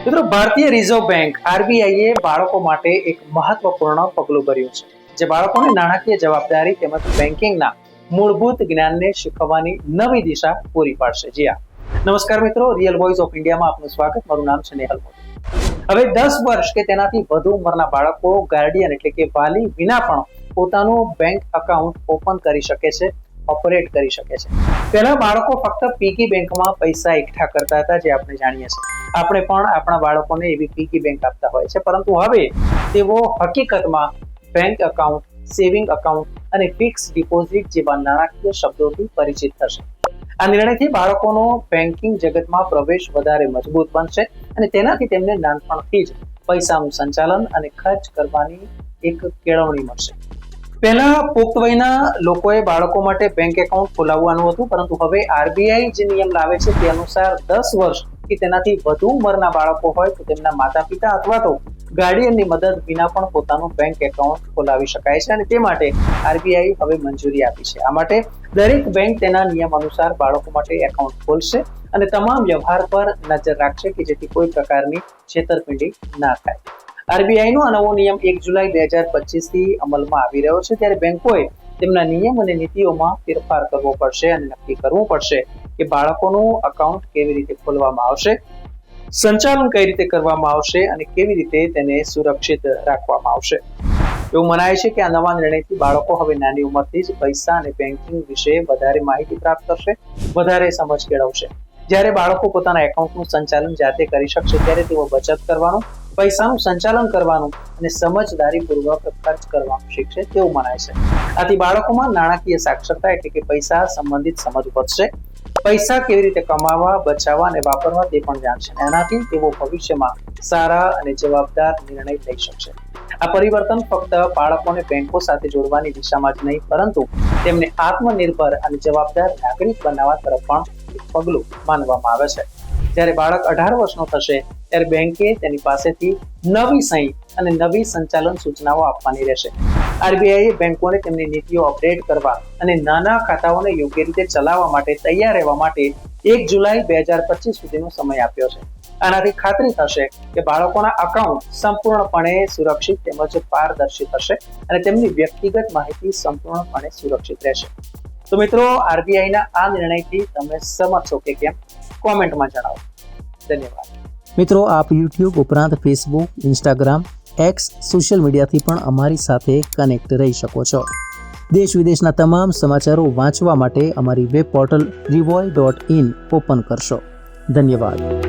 મિત્રો, ભારતીય reserve bank આરબીઆઈએ બાળકો માટે એક મહત્વપૂર્ણ પગલું ભર્યું છે, જે બાળકોને નાણાકીય જવાબદારી તેમજ બેન્કિંગના મૂળભૂત જ્ઞાનને શીખવવાની નવી દિશા પૂરી પાડશે. જી હા, નમસ્કાર મિત્રો, રિયલ વોઇસ ઓફ ઇન્ડિયામાં આપનું સ્વાગત. મારું નામ છે નેહલ મોદી. હવે 10 વર્ષ કે તેનાથી વધુ ઉંમરના બાળકો ગાર્ડિયન એટલે કે વાલી વિના પણ પોતાનું બેંક એકાઉન્ટ ઓપન કરી શકે છે, ઓપરેટ કરી શકે છે. પહેલા બાળકો ફક્ત પીગી બેંકમાં પૈસા એકઠા કરતા હતા, જે આપણે જાણીએ છીએ. આપણે પણ આપણા બાળકોને એવી પીગી બેંક આપતા હોય છે, પરંતુ હવે તેઓ હકીકતમાં બેંક એકાઉન્ટ, સેવિંગ એકાઉન્ટ અને ફિક્સ ડિપોઝિટ જેવા નાણાકીય શબ્દોથી પરિચિત થશે. આ નિર્ણયથી બાળકોનો બેન્કિંગ જગતમાં પ્રવેશ વધારે મજબૂત બનશે અને તેનાથી તેમને નાનપણથી જ પૈસાનું સંચાલન અને ખર્ચ કરવાની એક કેળવણી મળશે. પહેલા પુખ્ત વયના લોકોએ બાળકો માટે બેંક એકાઉન્ટ ખોલાવવાનું હતું, પરંતુ હવે આરબીઆઈ જે નિયમ લાવે છે તે અનુસાર 10 વર્ષ કે તેનાથી વધુ ઉંમરના બાળકો હોય તો તેમના માતા પિતા અથવા તો ગાર્ડિયનની મદદ વિના પણ પોતાનું બેંક એકાઉન્ટ ખોલાવી શકાય છે, અને તે માટે આરબીઆઈ હવે મંજૂરી આપી છે. આ માટે દરેક બેંક તેના નિયમ અનુસાર બાળકો માટે એકાઉન્ટ ખોલશે અને તમામ વ્યવહાર પર નજર રાખશે કે જેથી કોઈ પ્રકારની છેતરપિંડી ના થાય. આરબીઆઈનો આ નવો નિયમ 1 જુલાઈ 2025 થી અમલમાં આવી રહ્યો છે, ત્યારે બેંકોએ તેમના નિયમ અને નીતિઓમાં ફેરફાર કરવો પડશે અને નક્કી કરવું પડશે કે બાળકોનું એકાઉન્ટ કેવી રીતે ખોલવામાં આવશે, સંચાલન કઈ રીતે કરવામાં આવશે અને કેવી રીતે તેને સુરક્ષિત રાખવામાં આવશે. એવું મનાય છે કે આ નવા નિર્ણયથી બાળકો હવે નાની ઉંમરથી જ પૈસા અને બેન્કિંગ વિશે વધારે માહિતી પ્રાપ્ત કરશે, વધારે સમજ કેળવશે. જ્યારે બાળકો પોતાના એકાઉન્ટનું સંચાલન જાતે કરી શકશે, ત્યારે તેઓ બચત કરવાનું, પૈસાનું સંચાલન કરવાનું અને સમજદારીપૂર્વક ખર્ચ કરવાનું શીખશે તેવું મનાય છે. આથી બાળકોમાં નાણાકીય સાક્ષરતા એટલે કે પૈસા સંબંધિત સમજ વધશે. પૈસા કેવી રીતે કમાવા, બચાવવા અને વાપરવા તે પણ જાણશે. આનાથી તેઓ ભવિષ્યમાં સારા અને જવાબદાર નિર્ણય લઈ શકશે. આ પરિવર્તન ફક્ત બાળકોને બેંકો સાથે જોડવાની દિશામાં જ નહીં, પરંતુ તેમને આત્મનિર્ભર અને જવાબદાર નાગરિક બનાવવા તરફ પણ એક પગલું માનવામાં આવે છે. જ્યારે બાળક 18 વર્ષનો થશે ત્યારે બેંકે તેની પાસેથી નવી સહી અને નવી સંચાલન સૂચનાઓ આપવાની રહેશે. આરબીઆઈએ બેંકોને તેમની નીતિઓ અપડેટ કરવા અને નાના ખાતાઓને યોગ્ય રીતે ચલાવવા માટે તૈયાર રહેવા માટે 1 જુલાઈ 2025 સુધીનો સમય આપ્યો છે. આનાથી ખાતરી થશે કે બાળકોના એકાઉન્ટ સંપૂર્ણપણે સુરક્ષિત તેમજ પારદર્શી થશે અને તેમની વ્યક્તિગત માહિતી સંપૂર્ણપણે સુરક્ષિત રહેશે. તો મિત્રો, આરબીઆઈના આ નિર્ણયથી તમે સહમત છો કે કેમ? કોમેન્ટમાં જણાવો. ધન્યવાદ. મિત્રો, આપ યુટ્યુબ ઉપરાંત ફેસબુક, ઇન્સ્ટાગ્રામ, એક્સ સોશિયલ મીડિયાથી પણ અમારી સાથે કનેક્ટ રહી શકો છો. દેશ વિદેશના તમામ સમાચારો વાંચવા માટે અમારી વેબ પોર્ટલ revoy.in ઓપન કરશો. ધન્યવાદ.